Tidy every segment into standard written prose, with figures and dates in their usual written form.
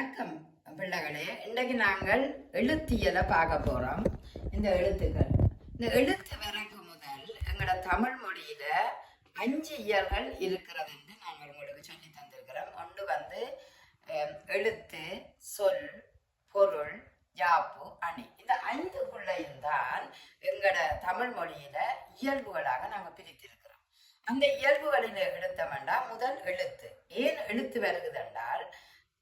வணக்கம் பிள்ளைகளே. இன்றைக்கு நாங்கள் எழுத்தியலை பார்க்க போறோம். இந்த எழுத்து வரைக்கு முதல் எங்களோட தமிழ் மொழியில 5 இயல்கள் இருக்கிறது என்று நாங்கள் உங்களுக்கு சொல்லி தந்திருக்கிறோம். ஒன்று எழுத்து, சொல், பொருள், யாப்பு, அணி. இந்த 5க்குள்ளையும் தான் எங்களோட தமிழ் மொழியில இயல்புகளாக நாங்கள் பிரித்திருக்கிறோம். அந்த இயல்புகளில் எடுத்தோம்னா முதல் எழுத்து. ஏன் எழுத்து வருகிறது என்றால்,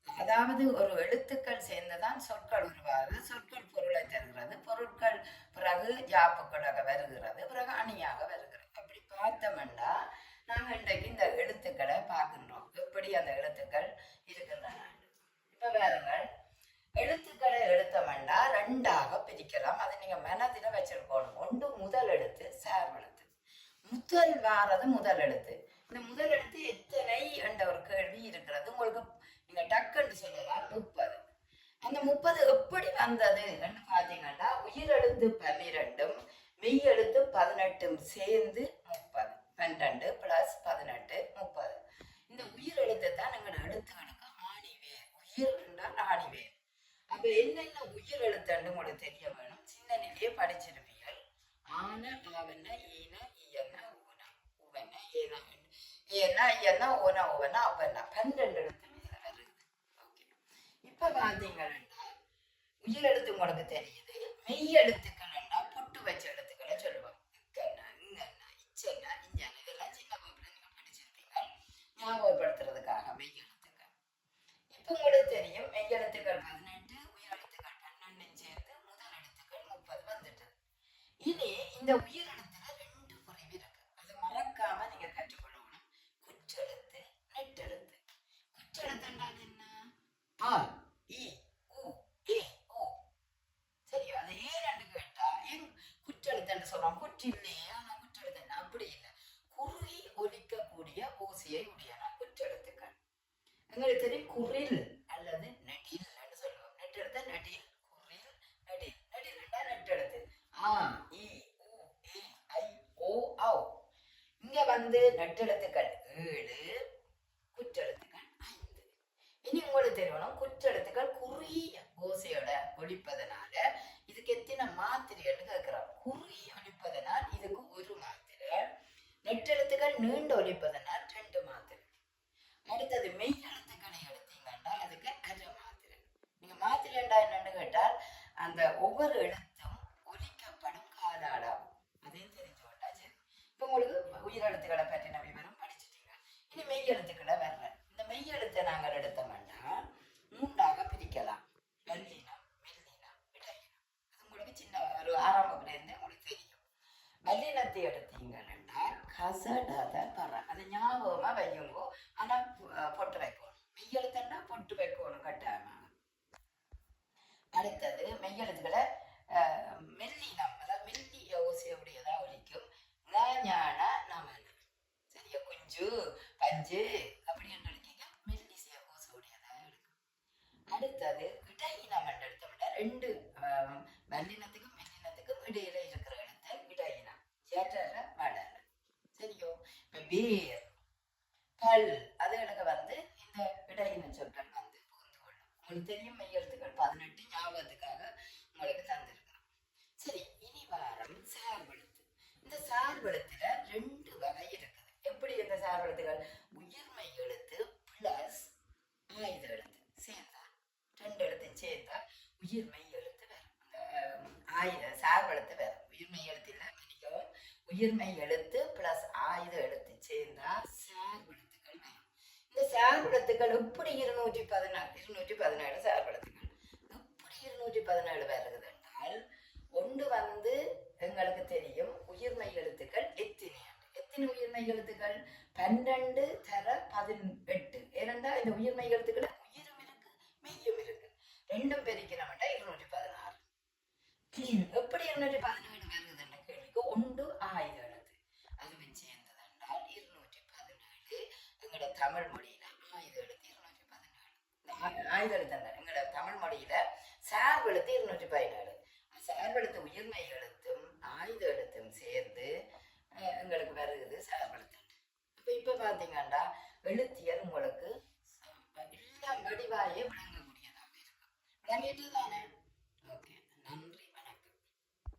அதாவது ஒரு எழுத்துக்கள் சேர்ந்துதான் சொற்கள் உருவாகுது. சொற்கள் பொருளை தருகிறது, பொருட்கள் பிறகு யாப்புக்களாக வருகிறது, பிறகு அணியாக வருகிறது. அப்படி பார்த்தோம்னா நாங்கள் இன்றைக்கு இந்த எழுத்துக்களை பார்க்கின்றோம், எப்படி அந்த எழுத்துக்கள் இருக்கின்றன. இப்ப பாருங்கள், எழுத்துக்களை எடுத்தோம்னா 2ஆக பிரிக்கலாம். அதை நீங்க மனதில் வச்சிருக்கணும். ஒன்று முதல் எழுத்து, சார்பெழுத்து. முதல் வாரது முதல் எழுத்து. இந்த முதல் எழுத்து எத்தனை என்ற ஒரு கேள்வி இருக்கிறது உங்களுக்கு. நீங்க டக்குன்னு சொல்லலாம் 30. அந்த 30 எப்படி வந்தது என்று பார்த்தீங்கன்னா, உயிரெழுத்து 12ம் மெய் எழுத்து 18ம் சேர்ந்து 30. 12 + 18 30. இந்த உயிரெழுத்தை தான் எங்களோட எழுத்துகளுக்கு ஆணிவேர். உயிர் என்றால் ஆணிவேர். அப்ப என்னென்ன உயிர் எழுத்துன்னு உங்களுக்கு தெரிய வேணும். சின்ன நிலையே படிச்சிருப்பீர்கள். ஆன, ஆவன, ஈன, ஈயன, ஊன, உவன, ஏன, ஏன்னா ஐயன்னா, ஓனா, ஓவனா, அவனா, 12 எழுத்து இப்ப பாத்தீங்கன்னா உயிர் எழுத்து உங்களுக்கு தெரியுது. மெய் எழுத்துக்கள் பொட்டு வச்ச எழுத்துக்களை சொல்லுவாங்க. இக்கண்ணா, இங்கண்ணா, இச்சன்னா, இஞ்சனா, இதெல்லாம் சின்ன வகுப்புல நீங்க படிச்சிருப்பீங்க. ஞாபகப்படுத்துறதுக்காக மெய் எழுத்துக்கள். இப்ப உங்களுக்கு தெரியும், மெய் எழுத்துக்கள் 18, உயிர் எழுத்துக்கள் 12 சேர்த்து முதல் எழுத்துக்கள் 30 வந்துட்டு. இனி இந்த உயிர் எழுத்துல 2 குறைவு இருக்கு. அதை மறக்காம நீங்க கற்றுக்கொள்ளணும். குற்றெழுத்து, நெட்டெழுத்து. குற்றெழுத்து என்றால் என்ன? ஆ, இ, உ, ஏ, ஓ. சரியா? அது ஏன்னு கேட்டா, ஏன் குற்றெழுத்துன்னு சொல்றோம்? குற்றில்லையே, ஆனா குற்றெழுத்து அப்படி இல்லை. குறுகி ஒலிக்கக்கூடிய ஓசையை உடையன குற்றெழுத்துக்கள். எங்களுக்கு தெரியும், குரில் அல்லது நெடில் என்று சொல்லுவோம். நெட்டெழுத்த நெடில், குரில், நெடில். நெடில் என்றா நெட்டெழுத்து. ஆ, இ, உ, ஏ, ஐ, ஓ, ஔ. இங்க நெட்டெழுத்துக்கள் 7, குற்றெழுத்துக்கள் 5. இனி உங்களுக்கு தெரியணும், குற்றெழுத்துக்கள் குறுகிய ஓசையோட ஒழிப்பதனால இதுக்கு எத்தனை மாத்திரைன்னு கேட்கிறோம். குறுகி ஒழிப்பதனால் இதுக்கு 1 மாத்திரை. நெட்டெழுத்துக்கள் நீண்டு ஒழிப்பதனால் 2 மாத்திரை. அடுத்தது மெய் எழுத்துக்களை எடுத்தீங்கன்னா அதுக்கு 1/2 மாத்திரை. நீங்க மாத்திரைண்டா என்னன்னு கேட்டால், அந்த ஒவ்வொரு எழுத்தும் ஒலிக்கப்படும் கால அளவு. அதையும் தெரிஞ்சு கொண்டா சரி. இப்ப உங்களுக்கு உயிர் எழுத்துக்களை பற்றின விவரம் படிச்சுட்டீங்க. இனி மெய் எழுத்துக்களை வர்றேன். இந்த மெய் எழுத்தை நாங்கள் எடுத்தோம்னா 3ஆக பிரிக்கலாம். வல்லினம், மெல்லினம், இடையினம். அது உங்களுக்கு சின்ன ஒரு ஆரம்பத்துல இருந்து உங்களுக்கு தெரியும். வல்லினத்தை எடுத்தீங்கன்னா கசடத பற. அதை ஞாபகமா வையுங்கோ. ஆனா பொட்டு வைக்கணும். மெய் எழுத்துன்னா பொட்டு வைக்கணும் கட்டாயமாக. அடுத்தது மெய் எழுத்துக்களை மெல்லினம், அதாவது மெல்லிய ஓசையுடையதா ஒலிக்கும். ஞான, நமன. சரியா? குஞ்சு, பஞ்சு அப்படி என்று எடுக்கீங்க, மெல்லிசைய ஓசையுடையதா இருக்கும். அடுத்தது இடையினம் என்று எடுத்தோம்னா 2 வல்லினத்துக்கும் மெல்லினத்துக்கும் இடையில இருக்கிற எழுத்து இடையினம். சேற்றல, வடல. சரியோ? இப்ப வேர், பல், அதுகளுக்கு இந்த இடையின சொற்கள் புகுந்து கொள்ளும். உங்களுக்கு தெரியும், மெய் எழுத்துக்கள் 18 ஞாபகத்துக்காக உங்களுக்கு தந்திருக்கிறோம். சரி, இனி வாரம் சார்பெழுத்து. இந்த சார்பெழுத்துல 2 வகை இருக்குது. எப்படி இந்த சார்பெழுத்துகள்? உயிர்மெய் எழுத்து பிளஸ் ஆயுத எழுத்து சேர்ந்தா, 2 எழுத்து சேர்ந்தா உயிர்மெய் எழுத்து வரும். ஆயுத சார்பெழுத்து வரும். உயிர்மெய் எழுத்து இல்லை, மன்னிக்கவும். உயிர்மெய் எழுத்து பிளஸ் ஆயுத எழுத்து சேர்ந்தா சார்பெழுத்துக்கள் வரும். இந்த சார்பெழுத்துக்கள் எப்படி 217 சார்பெழுத்துக்கள் எப்படி 217 வருகிறது என்றால், ஒன்று எங்களுக்கு தெரியும் உயிர்மெய் எழுத்துக்கள் எத்தனை உயிர்மெய் எழுத்துக்கள்? 12 தர 18. ஏனென்றா இந்த உயிர்மெய் எழுத்துக்கள் உயிரும் இருக்கு, மெய்யும் இருக்கு. 2ம் பெருக்கினோம்னா 216. எப்படி 217 வருகிறது என்ற கேள்விக்கு 1 ஆயுத எழுத்து. அதுவும் சேர்ந்தது என்றால் 217. எங்களோட தமிழ் மொழியில ஆயுத எழுத்து 217. ஆயுத எழுத்து எங்களோட தமிழ் மொழியில சார்பெழுத்து 217. சார்பெழுத்து உயிர்மெய் எழுத்தும் ஆயுத எழுத்தும் சேர்ந்து எங்களுக்கு வருகிறது சார்பெழுத்து. இப்ப பாத்தீங்கன்னா எழுத்தியல் உங்களுக்கு எல்லாம் வடிவாயே விளங்கக்கூடியதா பண்ணிட்டு தான்